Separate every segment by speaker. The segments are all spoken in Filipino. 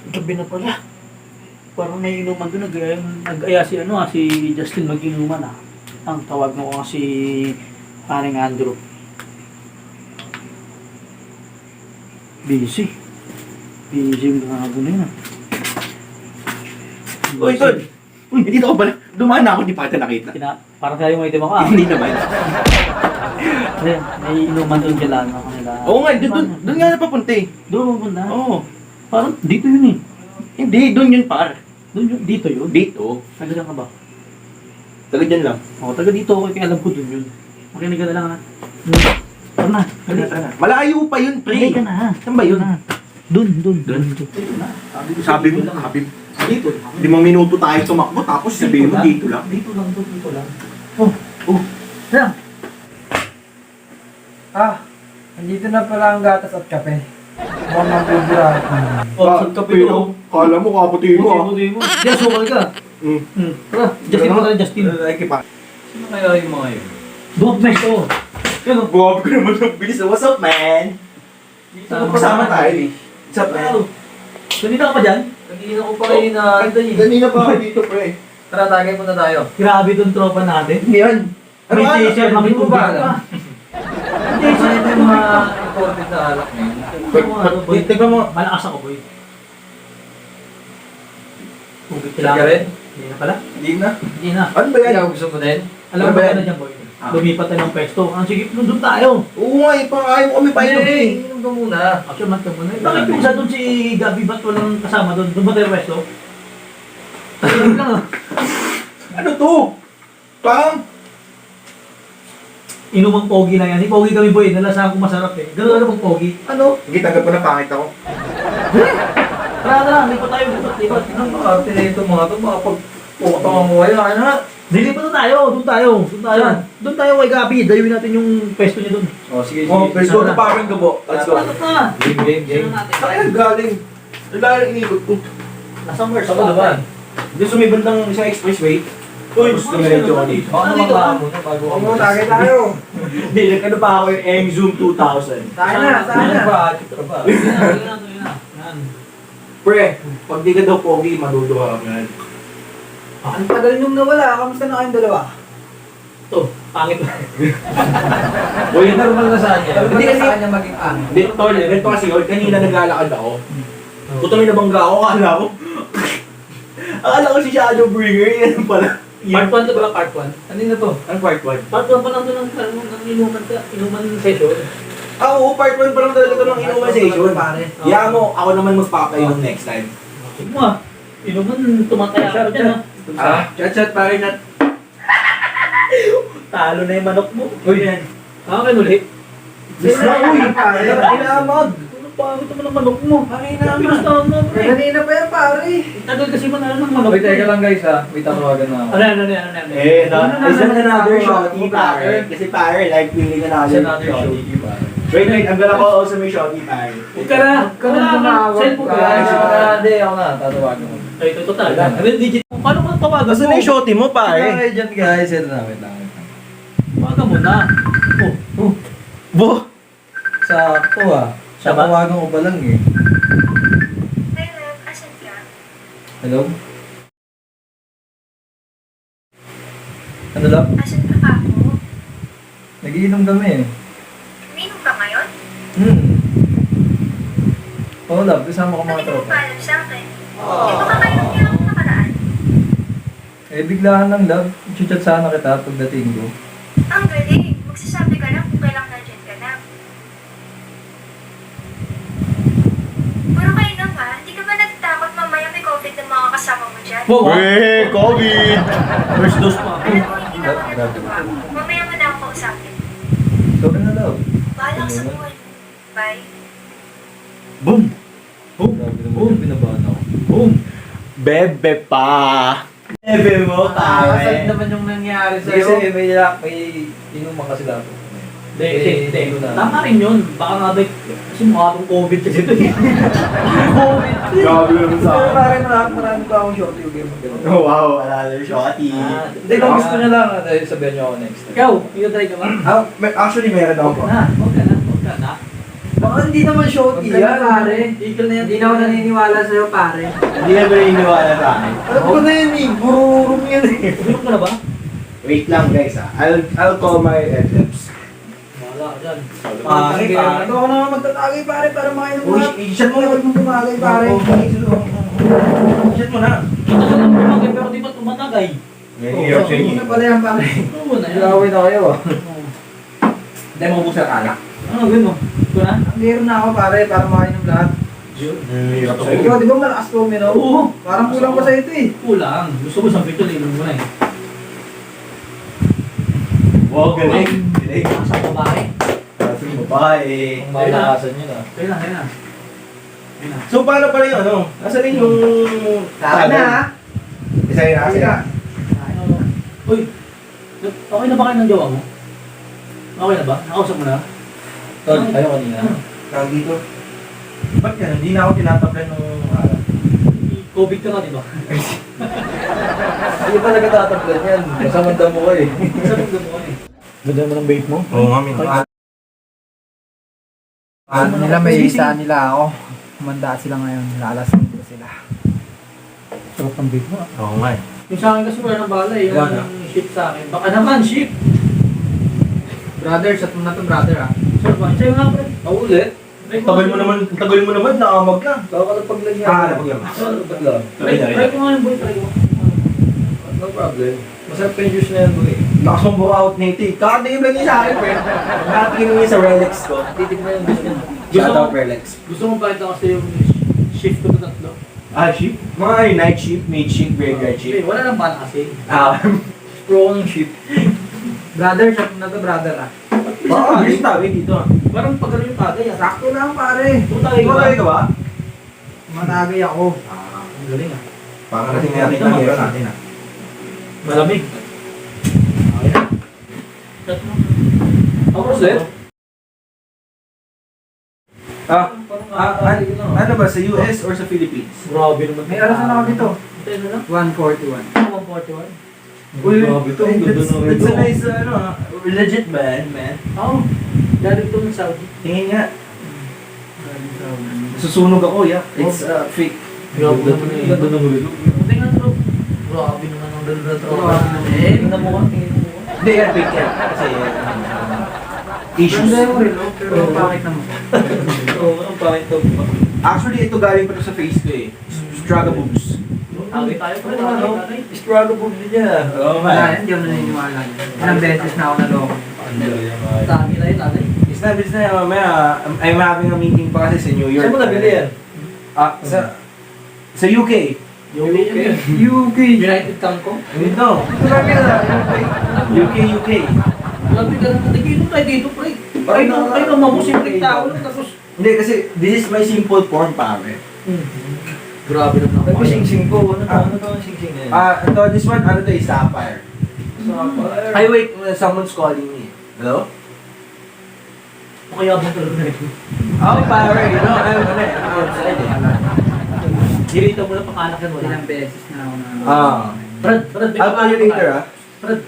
Speaker 1: Gabi na pala. Parang may inuman doon. Nag-aya si, si Justin mag-inuman Ang tawag mo ko si paring Andrew. Busy. Busy yung gago na yun
Speaker 2: Uy, Tol! Uy, dito ka pala. Dumaan na ako, di pa kita nakita.
Speaker 1: Parang kaya yung item ako
Speaker 2: Hindi naman.
Speaker 1: May inuman doon kailangan ako nila.
Speaker 2: Oo nga, doon nga napapunta eh.
Speaker 1: Doon pupunta?
Speaker 2: Oo.
Speaker 1: Parang dito yun eh.
Speaker 2: Hindi, doon yun par.
Speaker 1: Dito yun?
Speaker 2: Dito.
Speaker 1: Taga dyan ka ba?
Speaker 2: Taga dyan lang.
Speaker 1: Oo, taga dito ako kaya alam ko doon yun. Makinig ka na lang ha. Tara na.
Speaker 2: Tara. Malayo pa yun, pre.
Speaker 1: Makinig ka na ha.
Speaker 2: Saan ba yun?
Speaker 1: Doon.
Speaker 2: Sabi mo. 5 minuto tayo tumakbo, tapos sabihin mo dito lang.
Speaker 1: Dito lang. Oh. Tara.
Speaker 3: Nandito na pala ang gatas at kape. Mukhang magbibirahan ko na.
Speaker 1: Saan ka pino?
Speaker 2: Kala mo kaputi mo ah.
Speaker 1: Diyan, sukal ka. Tara, Justin mo tayo, Justin.
Speaker 3: Sino kaya yung mga yun?
Speaker 1: Dog mesh to. Yan o.
Speaker 2: Grabe ko naman ang bilis. What's up, man? Kasama tayo eh. What's up, man?
Speaker 1: Ganito ka pa dyan?
Speaker 3: Kanina ko pa kayo na
Speaker 2: Kanina pa ako dito, pre.
Speaker 3: Tara, tagay muna tayo.
Speaker 1: Grabe tong tropa natin.
Speaker 2: Hindi yan.
Speaker 1: May t-shirt,
Speaker 3: Hindi mo ba
Speaker 1: makitubig
Speaker 3: alam?
Speaker 1: pa.
Speaker 3: Ito yung mga imported na alak ngayon.
Speaker 1: Boy,
Speaker 2: Tignan mo.
Speaker 1: malakas ako, boy. Tubig
Speaker 3: Ka rin?
Speaker 1: Hindi na pala.
Speaker 2: Hindi na.
Speaker 1: Hindi na.
Speaker 2: Ano ba yan?
Speaker 3: Ikaw gusto mo din?
Speaker 1: Alam
Speaker 2: Ano
Speaker 1: mo
Speaker 2: ba
Speaker 1: ba
Speaker 2: yan?
Speaker 1: na dyan, boy? Lumipat tayo ng pwesto. Ang sige, doon tayo.
Speaker 2: Oo nga eh, parang ayaw kami pa yun eh.
Speaker 3: Inom ka muna.
Speaker 1: Actually, man ka muna. Bakit yung isa doon si Gabi, ba't walang kasama doon? Doon ba tayo pwesto? Ayun lang ah.
Speaker 2: Ano to? Pang?
Speaker 1: Inumang pogi lang yan. Si pogi kami, boy. Nalasahan ko masarap eh. Ganun ano pang pogi? Ano?
Speaker 2: Sige, tanggap ko na pangit ako.
Speaker 1: Tara, lipat tayo. Lipat.
Speaker 3: Ang arte na ito mga ito, makapag-pukatang ang wala. Ano na?
Speaker 1: Dilipat na tayo. Doon tayo. Doon tayo kay Gabi. Dayuin natin yung pwesto niya doon.
Speaker 3: Oh, sige,
Speaker 2: Oh, let's go
Speaker 1: Sana.
Speaker 2: na parang gabo. Let's go.
Speaker 1: Ano na?
Speaker 3: Game.
Speaker 2: Saan galing? Wala yung inigot ko.
Speaker 1: Nasa Mars.
Speaker 3: Saan naman?
Speaker 2: Doon sumiband ng isang expressway. Uy, gusto nga rin Johnny.
Speaker 3: Baka naman baka muna bago
Speaker 2: Oo mo, tagay tayo.
Speaker 4: Hindi, nagkano pa ako yung M-Zoom 2000.
Speaker 3: Ano ba? Ka ba?
Speaker 1: Yan.
Speaker 2: Pre, pag di ka daw pogi, maduduha ka yan.
Speaker 3: Ang tagal niyong nawala. Kamusta na kayong dalawa?
Speaker 1: Ito, pangit.
Speaker 3: Uy, normal na sa kanya.
Speaker 2: Hindi
Speaker 3: Hindi
Speaker 2: kasi-
Speaker 3: sa kanya maging pangit.
Speaker 2: Hindi, tol, ganito kasi yun. Kanina naglalakad ako. Puto may nabangga ako, akala ko. Akala ko si Shadowbringer, yan pala.
Speaker 1: Part 1 to ba? Part 1?
Speaker 3: Kanina to?
Speaker 2: Ang part 1?
Speaker 1: Part 1 pa lang ito ng inuman session.
Speaker 2: Oo, part 1 pa lang talaga ito ng inuman session.
Speaker 3: Pare.
Speaker 2: Kaya mo, ako naman magpapay yung next time.
Speaker 1: Sige mo ah. Inuman, tumataya ka dyan ah.
Speaker 2: Chat pare na.
Speaker 1: Talo na yung manok mo.
Speaker 3: Uy, yan.
Speaker 1: Akin ulit.
Speaker 2: Bis na, uy.
Speaker 3: Pare.
Speaker 2: Inamag.
Speaker 1: Ano pangit naman ang manok mo? Pinustahan mo, pre.
Speaker 3: Kanina pa yan, pare.
Speaker 1: Tagal kasi manalo ng manok
Speaker 3: Wait, teka lang guys ha. Wait, tawagan na ako.
Speaker 1: Ano?
Speaker 2: Eh,
Speaker 3: Is that another shotty, pare?
Speaker 2: Kasi pare, like feeling
Speaker 3: Is another shotty, pare.
Speaker 2: Wait, ang gala ko also may shotty, pare.
Speaker 1: Huwag ka na. Cellphone ka.
Speaker 3: Hindi, ako na. Tatawagan mo.
Speaker 1: Ay, ito total. Ano digit? Paano mo tawagan mo?
Speaker 2: shotty mo,
Speaker 3: Okay, dyan guys. Ito na, wait lang.
Speaker 1: Tawagan mo na. Oh.
Speaker 2: Bo!
Speaker 3: Sakto ah.
Speaker 1: Siya ba?
Speaker 3: Tawagan ko ba lang eh.
Speaker 5: Hello, asan ka?
Speaker 3: Hello? Ano lang?
Speaker 5: Asan ka pa ako?
Speaker 3: Nagiinom kami eh.
Speaker 5: Uminom ka ngayon?
Speaker 3: Oo, love. Kasama ko mga
Speaker 5: Bakit mo
Speaker 3: tropa.
Speaker 5: pa alam sa akin? Di ba kakainom niya ako nakaraan?
Speaker 3: Eh, biglaan lang, love. Chat sana kita pagdating ko.
Speaker 5: Ang galing. Magsasabi ka lang kung kailang nandiyan ka na. Puro kainom ha? Hindi ka ba natatakot mamaya may COVID ng mga kasama mo dyan?
Speaker 2: Hey, COVID!
Speaker 1: First dose pa.
Speaker 5: Alam mo, hindi na ako natutuwa. Mamaya mo na ako kausapin.
Speaker 3: Sorry na, love.
Speaker 5: Bahala ka sa buhay. Bye.
Speaker 1: Boom!
Speaker 3: Grabe naman yung binabahan ako.
Speaker 1: Boom!
Speaker 2: Bebe pa! Bebe mo,
Speaker 3: Sakit naman yung nangyari sa'yo. Kasi may inuman kasi lahat.
Speaker 1: Hindi. Tama rin yun. Baka nga ba, kasi mukha itong COVID kasi ito eh. COVID.
Speaker 2: Grabe naman sa
Speaker 3: Pero
Speaker 2: akin.
Speaker 3: parang marami pa akong shorty yung game.
Speaker 2: Oh, wow, another shotty.
Speaker 3: Hindi, kung gusto niya lang, sabihan niyo ako next time.
Speaker 1: Ikaw, try ka ba?
Speaker 2: Actually, meron ako.
Speaker 1: Huwag ka na.
Speaker 3: Baka hindi naman shorty
Speaker 1: Huwag ka
Speaker 3: yan,
Speaker 1: na,
Speaker 3: pare.
Speaker 1: Tigil na yan.
Speaker 3: Hindi na ako naniniwala sa'yo, pare.
Speaker 2: Hindi na ba naniniwala sa akin?
Speaker 3: Alam ko na yan eh, bururong yan eh.
Speaker 1: Uminom ka na ba?
Speaker 2: Wait lang guys ah. I'll call my adlibs.
Speaker 1: Wala ka dyan.
Speaker 3: Pare, pare. Ito ako naman magtatagay, pare, para makainom
Speaker 2: Uy,
Speaker 3: na.
Speaker 2: i-shot mo na.
Speaker 3: Huwag mong tumagay, pare.
Speaker 2: I-shot mo na.
Speaker 1: Ito ka lang tumagay pero di ba tumatagay?
Speaker 2: Hirap sa inyo.
Speaker 3: Ano pala yan, pare?
Speaker 1: Oo na yan.
Speaker 3: Gawin na kayo, ah.
Speaker 2: Hindi mo buksan ang alak.
Speaker 1: Ano gawin mo? Ito na?
Speaker 3: Ang meron na ako, pare, para makainom lahat.
Speaker 2: Hirap sa
Speaker 3: Ikaw, di ba malakas to, Mino?
Speaker 1: Oo.
Speaker 3: Parang kulang pa sa ito eh.
Speaker 1: Kulang. Gusto mo isang pito, inom mo na eh.
Speaker 2: Wow, galing. Galing.
Speaker 1: Sa babae.
Speaker 2: Kasi babae.
Speaker 1: Malakasan nyo na. Kaya na.
Speaker 2: So paano pala yung ano? Nasaan rin yung...
Speaker 3: Saan na, ha?
Speaker 2: Isa yun na, isa yun.
Speaker 1: Uy, okay na ba kayo ng jowa mo? Okay na ba? Nakausap mo na?
Speaker 4: Tol, tayo kanina.
Speaker 2: Tawag dito. Ba't yan? Hindi na ako tinataplan nung araw.
Speaker 1: COVID ka nga, di ba?
Speaker 4: Hindi pa nagtatablan yan. Masamandam mo ko eh.
Speaker 1: Sabi ko mo eh.
Speaker 4: Ganda mo ng bait mo?
Speaker 2: Oo nga, min.
Speaker 3: Ano nila, may isa nila ako. Kumanda sila ngayon, lalasin ko sila.
Speaker 1: Sarap ng bait mo ah.
Speaker 2: Oo nga eh.
Speaker 1: Yung sa akin kasi wala nang balay, yung
Speaker 2: Wala na.
Speaker 1: ship sa akin. Baka naman, ship!
Speaker 3: Brother, shot mo na to, brother, ah.
Speaker 1: Sir, ba? Sa'yo nga, pre.
Speaker 4: Ulit?
Speaker 2: Tagal mo naman, nakamag na.
Speaker 4: Kakalapag lang yan.
Speaker 2: Napaglama.
Speaker 4: Kakalapag lang.
Speaker 1: Try ko nga yung boy, try ko.
Speaker 4: No problem. Masarap pa yung juice na yan, boy.
Speaker 2: Lakas mong buka out nito eh. Kakatingin lang niya sa akin, friend. Nakatingin niya sa Relics ko.
Speaker 1: Titignan yung gusto mo.
Speaker 2: Shout out Relics.
Speaker 1: Gusto mo pakita kasi yung shift ko na tatlo.
Speaker 2: Ah, shift? Mga night shift, mid shift, graveyard
Speaker 1: Eh,
Speaker 2: shift.
Speaker 1: wala nang bala kasi.
Speaker 4: Pro ng ship.
Speaker 3: Brother, shot mo na to, brother, ah.
Speaker 2: Baka, yung tawag dito ah.
Speaker 1: Parang pagkano yung tagay ah.
Speaker 3: Sakto lang, pare.
Speaker 1: Tutagay ka ba?
Speaker 2: Tumagay ka ba?
Speaker 3: Matagay ako.
Speaker 1: Ang galing ah.
Speaker 2: Baka natin natin ang hero natin ah.
Speaker 1: Malamig. Okay na. Shot mo. Ako
Speaker 4: Ulit?
Speaker 2: Ano ba, sa US or sa Philippines?
Speaker 1: Grabe naman.
Speaker 3: May arasan ako dito.
Speaker 1: Ito na lang.
Speaker 3: 141.
Speaker 1: 141.
Speaker 2: Uy,
Speaker 4: Grabe to, ang ganda ng
Speaker 2: that's a
Speaker 4: relo.
Speaker 2: nice, ano ah, legit man.
Speaker 1: Oo. Galing to ng Saudi.
Speaker 2: Tingin nga. Susunog ako, yeah. It's fake.
Speaker 1: Grabe naman eh.
Speaker 4: Ganda ng relo.
Speaker 1: Buti nga to. Grabe naman ang ganda to.
Speaker 3: Eh,
Speaker 1: Tingnan mo ka, tingnan mo ka.
Speaker 2: Hindi, yan, fake yan. Kasi, issues.
Speaker 3: ganda yung relo, pero bakit naman?
Speaker 4: Oo, ang pangit to.
Speaker 2: Actually, ito galing pa to sa face ko eh. Struggle boobs.
Speaker 1: Tagay tayo pa rin.
Speaker 4: Ano?
Speaker 1: Tagay.
Speaker 4: Struggle book din niya.
Speaker 2: Oo,
Speaker 3: Wala yan, hindi ako naniniwala niya. Ilang beses na ako naloko.
Speaker 1: Tagay tayo, tagay.
Speaker 2: It's na, mamaya, I'm having a meeting pa kasi sa New York.
Speaker 4: Saan mo nabili yan?
Speaker 2: Sa UK.
Speaker 1: UK yun.
Speaker 3: UK!
Speaker 1: United Kangkong.
Speaker 2: Dito. UK.
Speaker 1: Grabe ka naman. Nagkino tayo dito, pre. Kayo naman mo, simple tao lang. Tapos,
Speaker 2: Hindi, kasi this is my simple form, pare.
Speaker 1: grabe naman.
Speaker 4: Ano ba sing-sing ko? Ano to ang sing-sing na yan?
Speaker 2: This one, ano to, is Sapphire.
Speaker 4: Sapphire.
Speaker 2: Ay, wait, someone's calling me. Hello?
Speaker 1: Makayabang talaga na ito.
Speaker 2: Oh, pare, I'm outside eh.
Speaker 1: Dirito mo na pakalakan mo lang.
Speaker 3: Ilang beses na ako na...
Speaker 1: Brad, may
Speaker 2: I'll call you later, ah.
Speaker 1: Brad,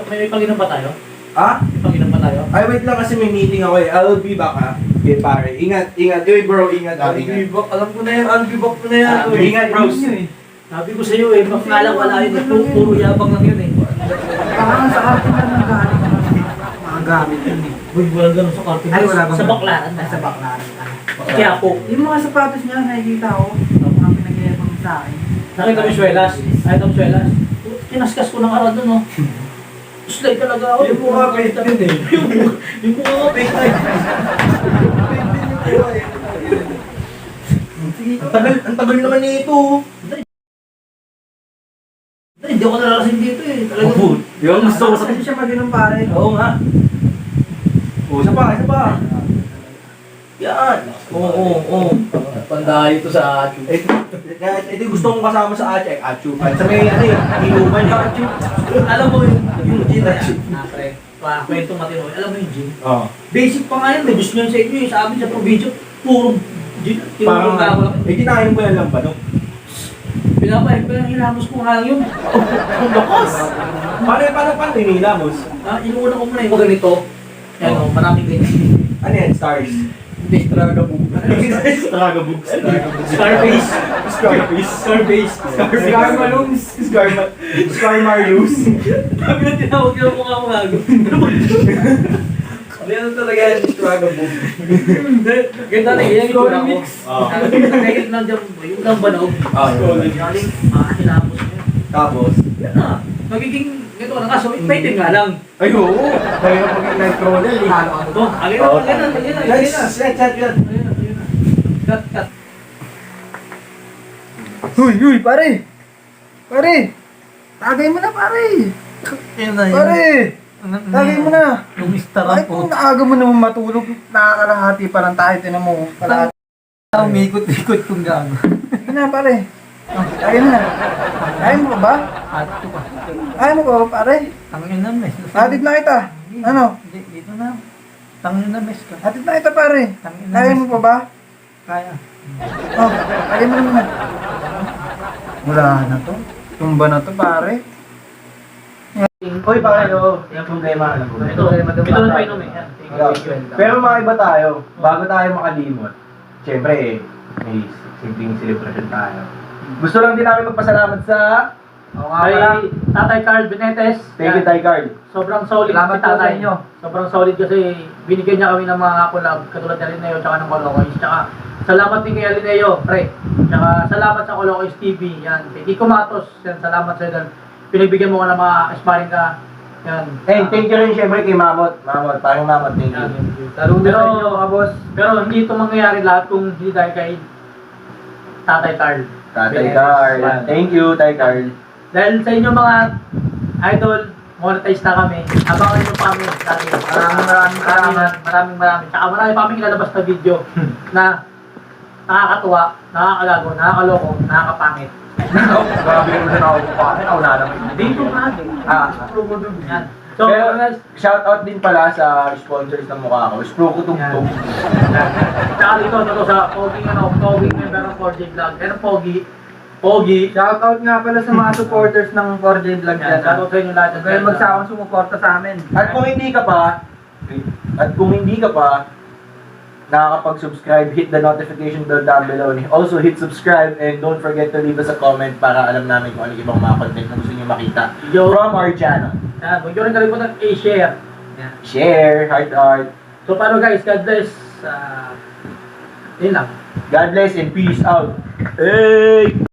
Speaker 1: may pag-inom pa tayo?
Speaker 2: Ah?
Speaker 1: May pag-inom pa tayo?
Speaker 2: Ay, wait lang kasi may meeting ako eh. I'll be back, ah. Okay, pare. Ingat. Uy, bro, ingat. Ingat.
Speaker 4: Alam ko na yan, unbibok ko na yan.
Speaker 2: Ingat, bros.
Speaker 1: Sabi ko sa'yo eh, makakala wala yun. Puro yabang lang yun eh.
Speaker 3: Parang sa akin na nagalit ako. Mga gamit yun eh.
Speaker 1: Uy, walang ganun sa karton.
Speaker 3: Ay, wala bang...
Speaker 1: Sa baklaran.
Speaker 3: Ay, sa baklaran.
Speaker 1: Kaya po.
Speaker 3: Yung mga sapatos niya, nakikita ko. Mga pinagyayabang sa akin.
Speaker 1: Nakita mo yung swelas? Nakita mo yung swelas? Kinaskas ko ng araw doon, no? Slide talaga ako.
Speaker 4: Yung mukha fake din eh.
Speaker 1: Yung mukha ko fake tayo.
Speaker 2: Ang tagal naman nito.
Speaker 1: Hindi ako nalalasing dito eh. Talaga.
Speaker 2: Yung gusto ko sa...
Speaker 3: Kasi siya mag-inom pare.
Speaker 2: Oo nga. Isa pa. Yan. Oo.
Speaker 4: Pandahay ito sa akin.
Speaker 2: Ito gusto kong kasama sa Ache. Achupan. Sa may ano eh, inuman yun.
Speaker 1: Alam mo yung gin na yan. Pre, kwentong matino. Alam mo yung gin?
Speaker 2: Oo.
Speaker 1: Basic pa nga yan. May gusto nyo sa inyo eh. Sa amin sa probinsya, puro gin.
Speaker 2: Parang,
Speaker 1: Tinuro ka lang.
Speaker 2: kinain ko yan lang pa, no?
Speaker 1: Pinapahig ko lang, hilamos ko nga lang yun. Ang lakas!
Speaker 2: Paano inilamos?
Speaker 1: Inuuna ko muna yung ganito. Yan o, maraming ganyan.
Speaker 2: Ano yan, stars? Stragabug. Stragabug.
Speaker 1: Scarface.
Speaker 2: Scarface.
Speaker 1: Scarface.
Speaker 3: Scarmalums.
Speaker 2: Scarmarlus.
Speaker 1: Sabi na tinawag yung mukha ko gago.
Speaker 2: Ano talaga yan? Stragabug.
Speaker 1: Ganda na yan yung tura ko.
Speaker 2: Ah.
Speaker 1: Nagigit lang dyan, yung lang banog. Galing, hinapos mo yun.
Speaker 2: Tapos?
Speaker 1: Yan na. Magiging, ito na kaso, pwede nga lang.
Speaker 2: Ay, oo.
Speaker 3: Kaya pag nag-crawler, ihalo ano
Speaker 1: Ito, agay na, agay na, agay na, agay na.
Speaker 2: Yan.
Speaker 1: Cut, cut.
Speaker 3: Huy, pare! Pare! Tagay mo na, pare!
Speaker 1: Yan na,
Speaker 3: Pare! Tagay mo na!
Speaker 1: Yung star
Speaker 3: Bakit kung naaga mo naman matulog, nakakalahati pa lang tayo, tinan mo. Kalahati.
Speaker 1: Umikot-ikot kung gago.
Speaker 3: Sige na, pare. Tagay mo na. Kaya mo pa ba?
Speaker 1: Ato pa.
Speaker 3: Kaya mo pa ba, pare?
Speaker 1: Tangin na, mes.
Speaker 3: Hatid na kita. Ano?
Speaker 1: Dito na. Tangin na, mes ka.
Speaker 3: Hatid na kita, pare.
Speaker 1: Tangin na,
Speaker 3: Kaya
Speaker 1: mes.
Speaker 3: mo pa ba?
Speaker 1: Kaya.
Speaker 3: Oh, tagay mo naman. Wala na to. Tumba na to, pare.
Speaker 2: Uy, pare, yung problema, alam mo.
Speaker 1: Ito na pa inom eh. Yan.
Speaker 2: Pero mga iba tayo, bago tayo makalimot, syempre, may simpleng celebration tayo. Gusto lang din namin magpasalamat sa
Speaker 1: Kay Tatay Carl Benetes.
Speaker 2: Thank you, Ty Card.
Speaker 1: Sobrang solid
Speaker 3: Salamat
Speaker 1: si
Speaker 3: po sa
Speaker 1: Tatay.
Speaker 3: inyo.
Speaker 1: Sobrang solid kasi binigyan niya kami ng mga collab katulad na Lineo tsaka ng Colocoys. Tsaka salamat din kay Lineo, pre. Tsaka salamat sa Colocoys TV. Yan. Kay Kiko Matos. Yan, salamat sa iyo. Pinagbigyan mo ko ng mga sparring ka. Yan.
Speaker 2: And thank you rin syempre kay Mamot. Parang Mamot, thank
Speaker 1: Yan.
Speaker 2: you.
Speaker 3: Lalo na sa inyo, mga boss.
Speaker 1: Pero hindi ito mangyayari lahat kung hindi dahil kay Tatay Carl.
Speaker 2: Tatay Card. Thank you, Ty Card.
Speaker 1: Dahil sa inyo mga idol, monetize na kami. Abangan nyo pa kami lagi. Maraming. Tsaka marami pa kami ilalabas na video na nakakatuwa, nakakalago, nakakaloko, nakakapangit.
Speaker 2: Grabe rin sa ako pa. Ako na naman.
Speaker 1: Dito nga din. Yan. So,
Speaker 2: Pero,
Speaker 1: guys,
Speaker 2: shoutout din pala sa sponsors ng mukha ko. Spro ko tugtog.
Speaker 1: tsaka dito sa Pogi member ng 4J Vlog. Pero Pogi.
Speaker 3: Shoutout nga pala sa mga supporters ng 4J Vlog
Speaker 1: Yan, shoutout sa inyo lahat.
Speaker 3: Kaya magsawang sumuporta sa amin.
Speaker 2: At kung hindi ka pa nakakapag-subscribe, hit the notification bell down below. And also hit subscribe and don't forget to leave us a comment para alam namin kung ano yung ibang mga content na gusto niyo makita from our channel.
Speaker 1: Yan, huwag nyo rin kalimutan i-share. Yan.
Speaker 2: Share, heart.
Speaker 1: So, paano guys? God bless. Yun lang.
Speaker 2: God bless and peace out. Hey!